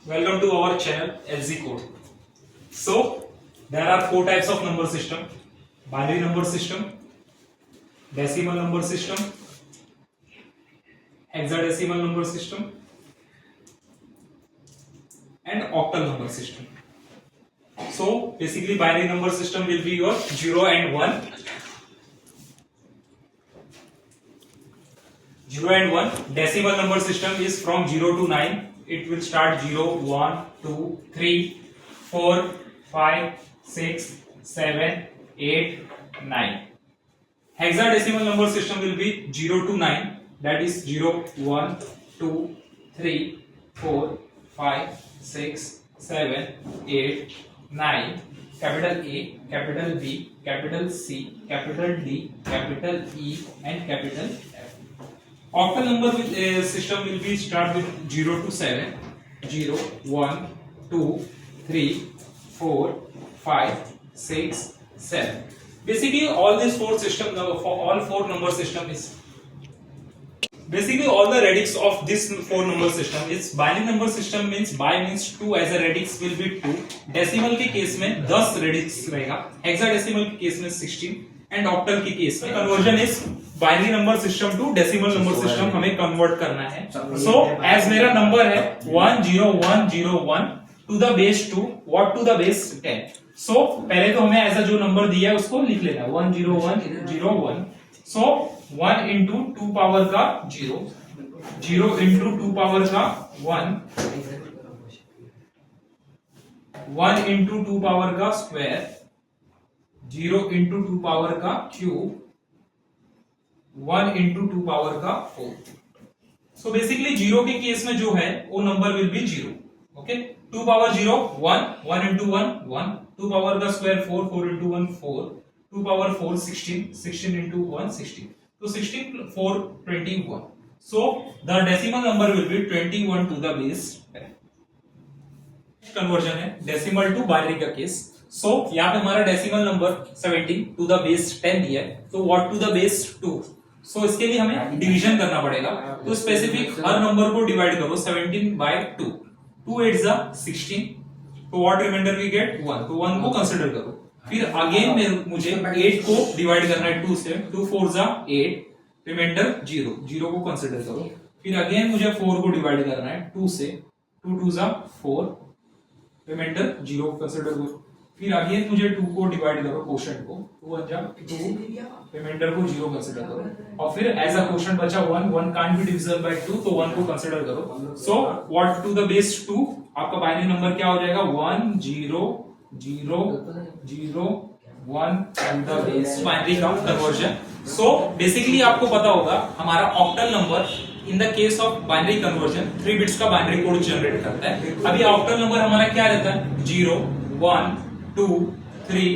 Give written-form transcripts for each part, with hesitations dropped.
Welcome to our channel LZ Code. So there are four types of number system: binary number system, decimal number system, hexadecimal number system, and octal number system. So basically binary number system will be your 0 and 1. 0 and 1. Decimal number system is from 0 to 9. It will start 0, 1, 2, 3, 4, 5, 6, 7, 8, 9. Hexadecimal number system will be 0 to 9. That is 0, 1, 2, 3, 4, 5, 6, 7, 8, 9. Capital A, capital B, capital C, capital D, capital E, and capital F. Octal number system will be start with 0 to 7. 0, 1, 2, 3, 4, 5, 6, 7. Basically, all these four system, for all four number system is basically all the radix of this four number system is binary number system means by means 2 as a radix will be 2. Decimal के case में 10 radix रहेगा. Hexadecimal के case में 16 and octal के case में conversion is binary number system to decimal number system हमें convert करना है. So as मेरा number है 10101 to the base 2 what to the base 10. So पहले तो हमें ऐसा जो नंबर दिया है उसको लिख लेना 10101. So 1 into 2 पावर का 0, 0 into 2 पावर का 1, 1 into 2 पावर का स्क्वायर, 0 into 2 पावर का क्यूब, 1 into 2 पावर का 4. So basically 0 के केस में जो है वो number will be 0. Okay, 2 power 0 1, 1 into 1 1, 2 power का square 4, 4 into 1 4, 2 power 4 16, 16 into 1 16. So 16 4 21. So the decimal number will be 21 to the base 10. Conversion है decimal to binary का case. So यहाँ पे हमारा decimal number 17 to the base 10 दिया है. So what to the base 2. So इसके लिए हमें डिवीजन करना पड़ेगा. तो स्पेसिफिक हर नंबर को डिवाइड करो 17 by 2. 2 8 जा 16. तो what remainder we get 1. तो 1 को कंसीडर करो. फिर अगेन मुझे 8 को डिवाइड करना है 2 से. 2 4 जा 8, रिमाइंडर 0, 0 को कंसीडर करो. फिर अगेन मुझे 4 को डिवाइड करना है 2 से. 2 2 जा 4, रिमाइंडर 0 को कंसीडर करो. फिर अगेन मुझे 2 को डिवाइड करो क्वोशंट को. 2 1 जा 2, रिमाइंडर को 0 कंसीडर करो. और फिर एज अ क्वोशंट बचा 1, 1 कांट बी डिविजिबल बाय 2, तो 1 को कंसीडर करो. So what to the base 2 आपका बाइनरी नंबर क्या हो जाएगा 1 0 0 0 1 and the base binary का conversion. So basically आपको पता होगा हमारा octal number in the case of binary conversion 3 bits का binary code generate करता है. अभी octal number हमारा क्या रहता है 0 1 2 3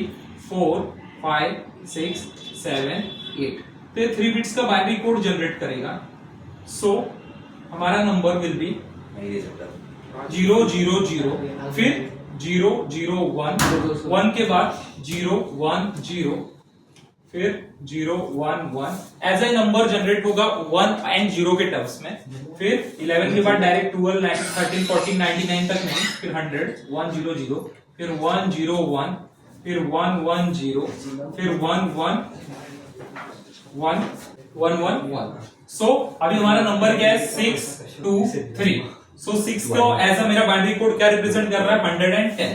4 5 6 7 8. तो ये 3 bits का binary code generate करेगा. So हमारा number will be 0 0 0 फिर 0 0 1 1 के बाद 0 1 0 फिर 0 1 1 एज ए नंबर जनरेट होगा 1 एंड 0 के टर्म्स में. फिर 11 के बाद डायरेक्ट 12 13 14 99 तक नहीं, फिर 100 1 0 0 फिर 1 0 1 फिर 1 1 0 फिर 1 1 1 1 1 1. सो अभी हमारा नंबर क्या है 6 2 3. सो 6 को एज अ मेरा बाइनरी कोड क्या रिप्रेजेंट कर रहा है 110.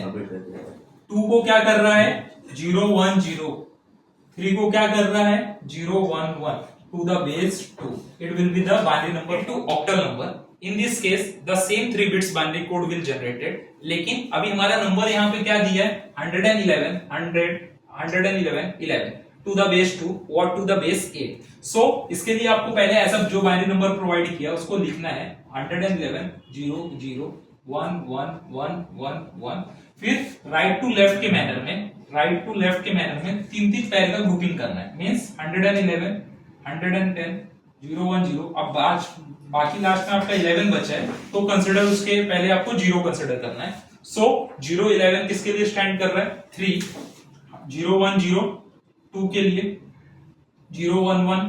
2 को क्या कर रहा है 0 1 0. 3 को क्या कर रहा है 0 1 1 to the base 2. It will be the binary number to octal number. In this case the same 3 bits binary code will generated. लेकिन अभी हमारा नंबर यहाँ पे क्या दिया है 111 100 111 11 to the base 2 or to the base 8. So इसके लिए आपको पहले ऐसा जो बाइनरी नंबर प्रोवाइड किया उसको लिखना है 111 0 0 1 1 1 1 1. फिर राइट टू लेफ्ट के मैनर में 3 पैर का ग्रुपिंग करना है. मींस 111 110 0 1 0. अब बाकी लास्ट में आपका 11 बचा है तो कंसीडर उसके पहले आपको 0 कंसीडर करना है. सो 0 11 किसके लिए स्टैंड कर रहा है 3. 0 1 0 2 के लिए, 0 1 1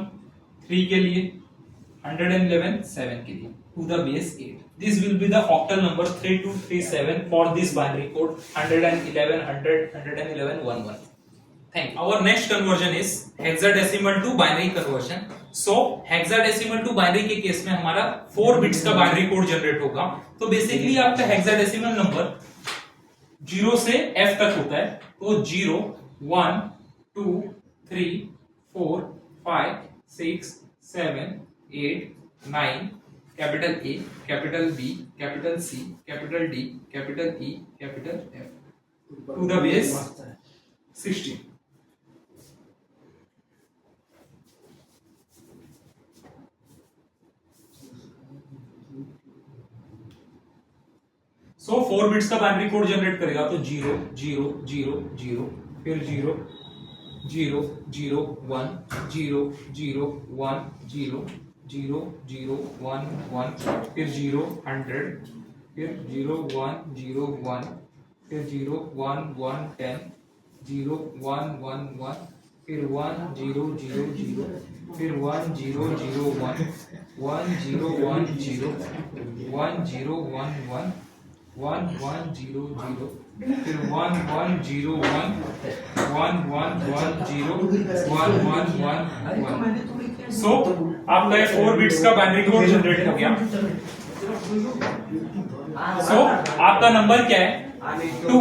3 के लिए, 111 7 के लिए, to the base 8. This will be the octal number 3237 for this binary code 111 100 111 11. Thank you. Our next conversion is hexadecimal to binary conversion. So hexadecimal to binary के केस में हमारा 4 बिट्स का बाइनरी कोड जनरेट होगा. तो basically आपका hexadecimal number 0 से F तक होता है. तो 0 1 2 3 4 5 6 7 8 9 capital A, capital B, capital C, capital D, capital E, capital F to the base 16. So 4 bits का बाइनरी कोड जनरेट करेगा. तो 0 0 0 0 फिर 0 0 0 1 0 0 1 0 0 0 1 1 फिर 0 100 फिर 0 1 0 1 फिर 0 1 1 10 0 1 1 1 फिर 1 0 0 0 फिर 1 0 0 1 1 0 1 0 1 0 1 1 1 1 0 0 फिर 1 1 0 1 1 1 1 0 1 1 1 1. सो आपका ये 4 बिट्स का बाइनरी कोड जनरेट हो गया. सो आपका नंबर क्या है 2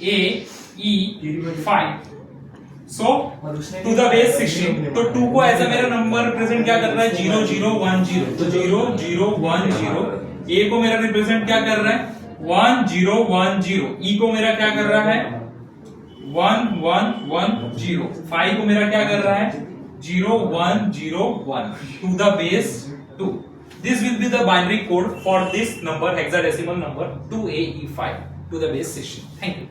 A E 5. So to the base 16. तो 2 को एज मेरा नंबर रिप्रेजेंट क्या कर रहा है 0 0 1 0. तो 0 0 1 0. A को मेरा रिप्रेजेंट क्या कर रहा है 1 0 1 0. E को मेरा क्या कर रहा है 1 1 1 0. 5 को मेरा क्या कर रहा है 0 1 0 1 to the base 2. This will be the binary code for this number hexadecimal number 2AE5 to the base 16. Thank you.